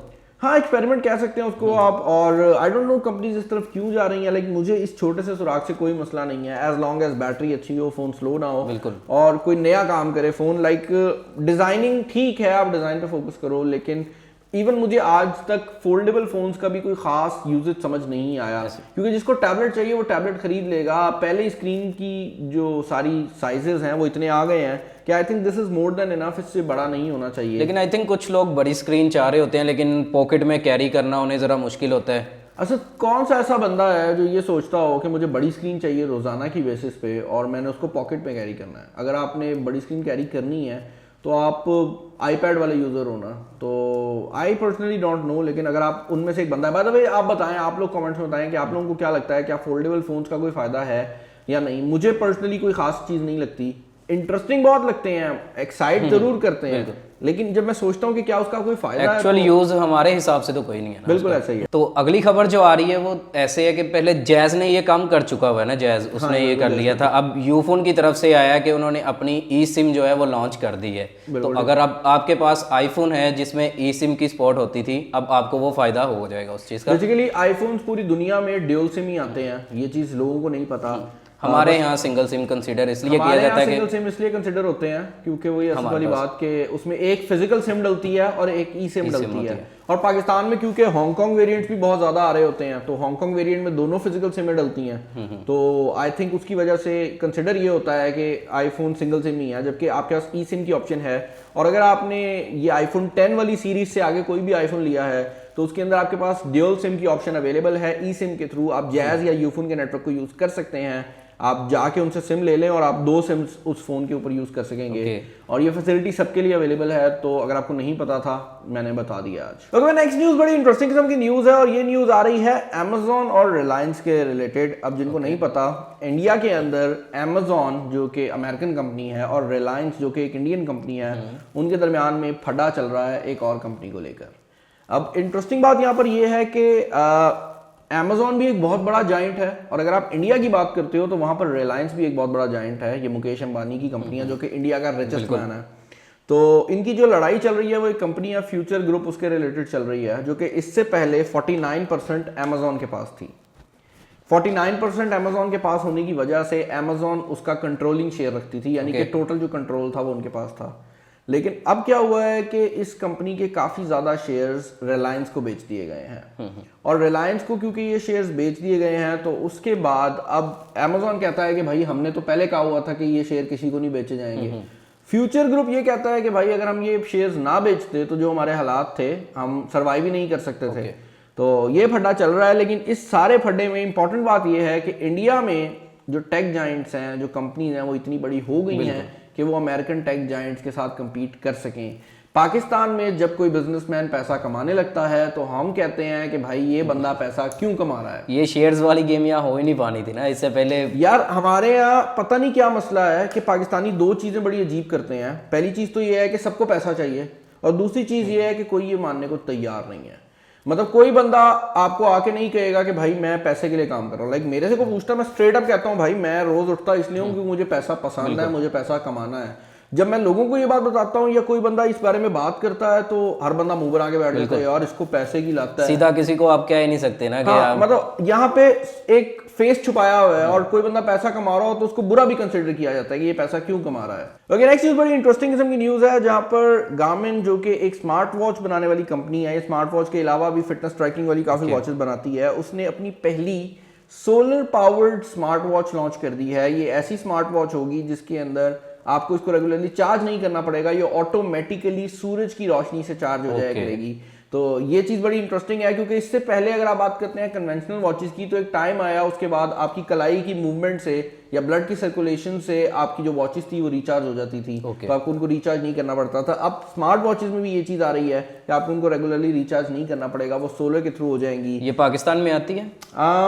हाँ एक्सपेरिमेंट कह सकते हैं उसको आप। और आई डोंट नो कंपनीज इस तरफ क्यों जा रही हैं, लाइक मुझे इस छोटे से सुराग से कोई मसला नहीं है, एज लॉन्ग एज बैटरी अच्छी हो, फोन स्लो ना हो, बिल्कुल, और कोई नया काम करे फोन। लाइक डिजाइनिंग ठीक है, आप डिजाइन पे फोकस करो, लेकिन इवन मुझे आज तक फोल्डेबल फोन्स का भी कोई खास यूजेज समझ नहीं आया, क्योंकि जिसको टैबलेट चाहिए वो टैबलेट खरीद लेगा। पहले स्क्रीन की जो सारी साइजेस हैं वो इतने आ गए हैं कि I think this is more than enough, इससे बड़ा नहीं होना चाहिए। लेकिन आई थिंक कुछ लोग बड़ी स्क्रीन चाह रहे होते हैं, लेकिन पॉकेट में कैरी करना उन्हें जरा मुश्किल होता है। अच्छा, कौन सा ऐसा बंदा है जो ये सोचता हो कि मुझे बड़ी स्क्रीन चाहिए रोजाना की बेसिस पे और मैंने उसको पॉकेट में कैरी करना है? अगर आपने बड़ी स्क्रीन कैरी करनी है तो आप आईपैड वाले यूजर हो ना, तो आई पर्सनली डोंट नो, लेकिन अगर आप उनमें से एक बंदा है, बाय द वे आप बताएं, आप लोग कमेंट्स में बताएं कि आप लोगों को क्या लगता है, क्या फोल्डेबल फोन्स का कोई फायदा है या नहीं। मुझे पर्सनली कोई खास चीज नहीं लगती, इंटरेस्टिंग बहुत लगते हैं, एक्साइट जरूर करते हैं, लेकिन जब मैं सोचता हूँ कि क्या उसका कोई फायदा एक्चुअल यूज हमारे हिसाब से तो कोई नहीं है ना। बिल्कुल ऐसा ही है। तो अगली खबर जो आ रही है वो ऐसे है कि पहले जैज ने ये काम कर चुका हुआ है ना, जैज उसने ये कर लिया था। अब यूफोन की तरफ से आया कि उन्होंने अपनी ई सिम जो है वो लॉन्च कर दी है। तो अगर अब आपके पास आईफोन है जिसमें ई सिम की सपोर्ट होती थी, अब आपको वो फायदा हो जाएगा उस चीज का। बेसिकली आईफोन्स पूरी दुनिया में ड्यूल सिम ही आते हैं, ये चीज लोगों को नहीं पता। हमारे यहाँ सिंगल सिम कंसीडर इसलिए किया जाता है कि सिंगल सिम इसलिए कंसीडर होते हैं क्योंकि वही असल वाली बात के उसमें एक फिजिकल सिम डलती है और एक ई सिम डलती है। और पाकिस्तान में क्योंकि हांगकांग वेरिएंट्स भी बहुत ज्यादा आ रहे होते हैं, तो हांगकांग वेरिएंट में दोनों फिजिकल सिमें डलती हैं, तो आई थिंक उसकी वजह से कंसिडर ये होता है कि आईफोन सिंगल सिम ही है, जबकि आपके पास ई सिम की ऑप्शन है। और अगर आपने ये आईफोन 10 वाली सीरीज से आगे कोई भी आईफोन लिया है तो उसके अंदर आपके पास ड्यूल सिम की ऑप्शन अवेलेबल है। ई सिम के थ्रू आप जैज या यूफोन के नेटवर्क को यूज कर सकते हैं, आप जाके उनसे सिम ले लें और आप 2 सिम उस फोन के ऊपर यूज कर सकेंगे। और ये फैसिलिटी सबके लिए अवेलेबल है, तो अगर आपको नहीं पता था मैंने बता दिया आज। ओके, नेक्स्ट न्यूज बड़ी इंटरेस्टिंग किस्म की न्यूज है और ये न्यूज आ रही है Amazon और रिलायंस के रिलेटेड। अब जिनको नहीं पता, इंडिया के अंदर Amazon जो कि अमेरिकन कंपनी है और रिलायंस जो कि एक इंडियन कंपनी है, उनके दरमियान में फड्डा चल रहा है एक और कंपनी को लेकर। अब इंटरेस्टिंग बात यहाँ पर यह है कि Amazon भी एक बहुत बड़ा जाइंट है, और अगर आप इंडिया की बात करते हो तो वहां पर रिलायंस भी एक बहुत बड़ा जाइंट है। ये मुकेश अंबानी की कंपनी है जो कि इंडिया का रिचेस्ट मैन है। तो इनकी जो लड़ाई चल रही है वो एक कंपनी है फ्यूचर ग्रुप, उसके रिलेटेड चल रही है, जो कि इससे पहले 49% Amazon के पास थी। 49% Amazon के पास होने की वजह से Amazon उसका कंट्रोलिंग शेयर रखती थी, यानी कि टोटल जो कंट्रोल था वो उनके पास था। लेकिन अब क्या हुआ है कि इस कंपनी के काफी ज्यादा शेयर्स रिलायंस को बेच दिए गए हैं, और रिलायंस को क्योंकि ये शेयर्स बेच दिए गए हैं तो उसके बाद अब Amazon कहता है कि भाई हमने तो पहले कहा हुआ था कि ये शेयर किसी को नहीं बेचे जाएंगे। फ्यूचर ग्रुप ये कहता है कि भाई अगर हम ये शेयर्स ना बेचते तो जो हमारे हालात थे हम सर्वाइव ही नहीं कर सकते थे। तो ये फड्डा चल रहा है, लेकिन इस सारे फड्डे में इंपॉर्टेंट बात यह है कि इंडिया में जो टेक जाइंट्स हैं, जो कंपनीज हैं, वो इतनी बड़ी हो गई हैं कि वो अमेरिकन टेक जाइंट्स के साथ compete कर सकें। पाकिस्तान में जब कोई बिजनेसमैन पैसा कमाने लगता है तो हम कहते हैं कि भाई ये बंदा पैसा क्यों कमा रहा है। ये शेयर्स वाली गेम यहाँ हो ही नहीं पानी थी ना इससे पहले। यार हमारे यहाँ पता नहीं क्या मसला है कि पाकिस्तानी 2 चीजें बड़ी अजीब करते हैं। पहली चीज तो ये है कि सबको पैसा चाहिए, और दूसरी चीज ये है कि कोई ये मानने को तैयार नहीं है। मतलब कोई बंदा आपको आके नहीं कहेगा कि भाई मैं पैसे के लिए काम कर रहा हूँ। लाइक मेरे से कोई पूछता, मैं स्ट्रेट अप कहता हूँ भाई मैं रोज उठता इसलिए हूँ क्योंकि मुझे पैसा पसंद है, मुझे पैसा कमाना है। जब मैं लोगों को ये बात बताता हूँ या कोई बंदा इस बारे में बात करता है तो हर बंदा मुंह बना के बैठ जाता है, यार इसको पैसे की लत है। सीधा किसी को आप कह ही नहीं सकते ना कि हाँ, मतलब यहाँ पे एक फेस छुपाया हुआ है, और कोई बंदा पैसा कमा रहा हो तो उसको बुरा भी कंसिडर किया जाता है कि ये पैसा क्यों कमा रहा है। ओके, नेक्स्ट न्यूज बड़ी इंटरेस्टिंग किस्म की न्यूज है, जहां पर गार्मिन जो कि एक स्मार्ट वॉच बनाने वाली कंपनी है, स्मार्ट वॉच के अलावा भी फिटनेस ट्रैकिंग वाली काफी वॉचेस बनाती है, उसने अपनी पहली solar powered smart watch launch कर दी है। ये ऐसी स्मार्ट वॉच होगी जिसके अंदर आपको इसको रेगुलरली चार्ज नहीं करना पड़ेगा, ये ऑटोमेटिकली सूरज की रोशनी से चार्ज हो जाया करेगी। तो ये चीज बड़ी इंटरेस्टिंग है, क्योंकि इससे पहले अगर आप बात करते हैं कन्वेंशनल वॉचेस की, तो एक टाइम आया उसके बाद आपकी कलाई की मूवमेंट से या ब्लड की सर्कुलेशन से आपकी जो वॉचेस थी वो रिचार्ज हो जाती थी, तो आपको उनको रिचार्ज नहीं करना पड़ता था। अब स्मार्ट वॉचेस में भी ये चीज़ आ रही है कि आपको उनको रेगुलरली रिचार्ज नहीं करना पड़ेगा, वो सोलर के थ्रू हो जाएंगी। ये पाकिस्तान में आती है?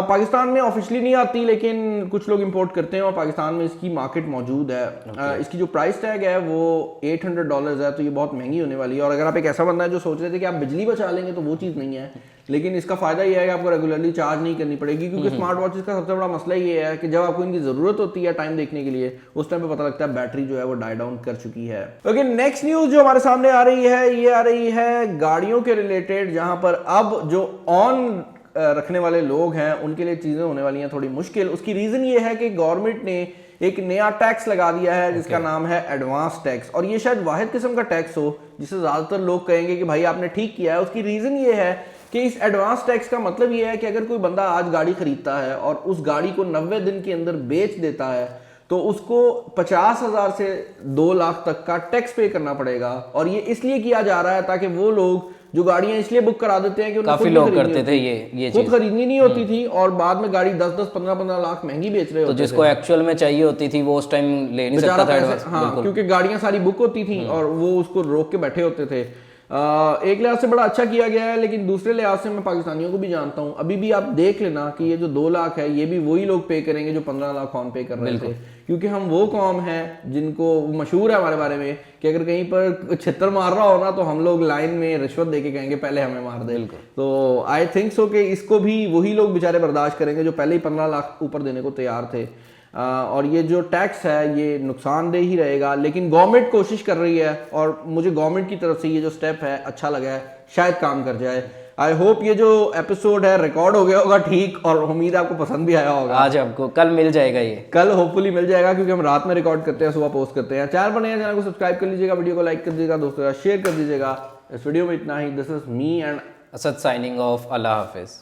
पाकिस्तान में ऑफिशियली नहीं आती, लेकिन कुछ लोग इंपोर्ट करते हैं और पाकिस्तान में इसकी मार्केट मौजूद है। इसकी जो प्राइस टैग है वो $800 है, तो ये बहुत महंगी होने वाली है। और अगर आप एक ऐसा बंदा है जो सोच रहे थे कि आप बिजली बचा लेंगे, तो वो चीज़ नहीं है। लेकिन इसका फायदा ये है कि आपको रेगुलरली चार्ज नहीं करनी पड़ेगी, क्योंकि स्मार्ट वॉचेस का सबसे बड़ा मसला ये है कि जब आपको इनकी जरूरत होती है टाइम देखने के लिए, उस टाइम पे पता लगता है बैटरी जो है वो डाई डाउन कर चुकी है। ओके, नेक्स्ट न्यूज जो हमारे सामने आ रही है, ये आ रही है गाड़ियों के रिलेटेड, जहां पर अब जो ऑन रखने वाले लोग हैं उनके लिए चीजें होने वाली हैं थोड़ी मुश्किल। उसकी रीजन ये है कि गवर्नमेंट ने एक नया टैक्स लगा दिया है जिसका नाम है एडवांस टैक्स, और ये शायद वाहिद किस्म का टैक्स हो जिसे ज्यादातर लोग कहेंगे कि भाई आपने ठीक किया है। उसकी रीजन ये है कि इस एडवांस टैक्स का मतलब ये है कि अगर कोई बंदा आज गाड़ी खरीदता है और उस गाड़ी को 90 दिन के अंदर बेच देता है, तो उसको 50,000 से 2 लाख तक का टैक्स पे करना पड़ेगा। और ये इसलिए किया जा रहा है ताकि वो लोग जो गाड़ियां इसलिए बुक करा देते हैं कि काफी लोग करते थे ये खुद खरीदनी नहीं होती थी और बाद में गाड़ी 10-10, 15-15 लाख महंगी बेच रहे होते थे। तो जिसको एक्चुअल में चाहिए होती थी वो उस टाइम ले नहीं सकता था एडवांस। हाँ, क्योंकि गाड़ियां सारी बुक होती थी और वो उसको रोक के बैठे होते थे। एक लिहाज से बड़ा अच्छा किया गया है, लेकिन दूसरे लिहाज से मैं पाकिस्तानियों को भी जानता हूं, अभी भी आप देख लेना कि ये जो 2 लाख है ये भी वही लोग पे करेंगे जो 15 लाख ऑन पे कर रहे थे, क्योंकि हम वो कौम हैं जिनको मशहूर है हमारे बारे में कि अगर कहीं पर छितर मार रहा हो ना, तो हम लोग लाइन में रिश्वत देके कहेंगे पहले हमें मार दे। तो आई थिंक सो कि इसको भी वही लोग बेचारे बर्दाश्त करेंगे जो पहले ही 15 लाख ऊपर देने को तैयार थे। और ये जो टैक्स है ये नुकसानदेह ही रहेगा, लेकिन गवर्नमेंट कोशिश कर रही है और मुझे गवर्नमेंट की तरफ से ये जो स्टेप है अच्छा लगा है, शायद काम कर जाए। आई होप ये जो एपिसोड है रिकॉर्ड हो गया होगा ठीक, और उम्मीद है आपको पसंद भी आया होगा। आज आपको कल मिल जाएगा, ये कल होपफुली मिल जाएगा, क्योंकि हम रात में रिकॉर्ड करते हैं, सुबह पोस्ट करते हैं। चैनल पर नए हैं, चैनल को सब्सक्राइब कर लीजिएगा, वीडियो को लाइक कर दीजिएगा, दोस्तों शेयर कर दीजिएगा। इस वीडियो में इतना ही। This is me and Asad signing off. अल्लाह हाफिज।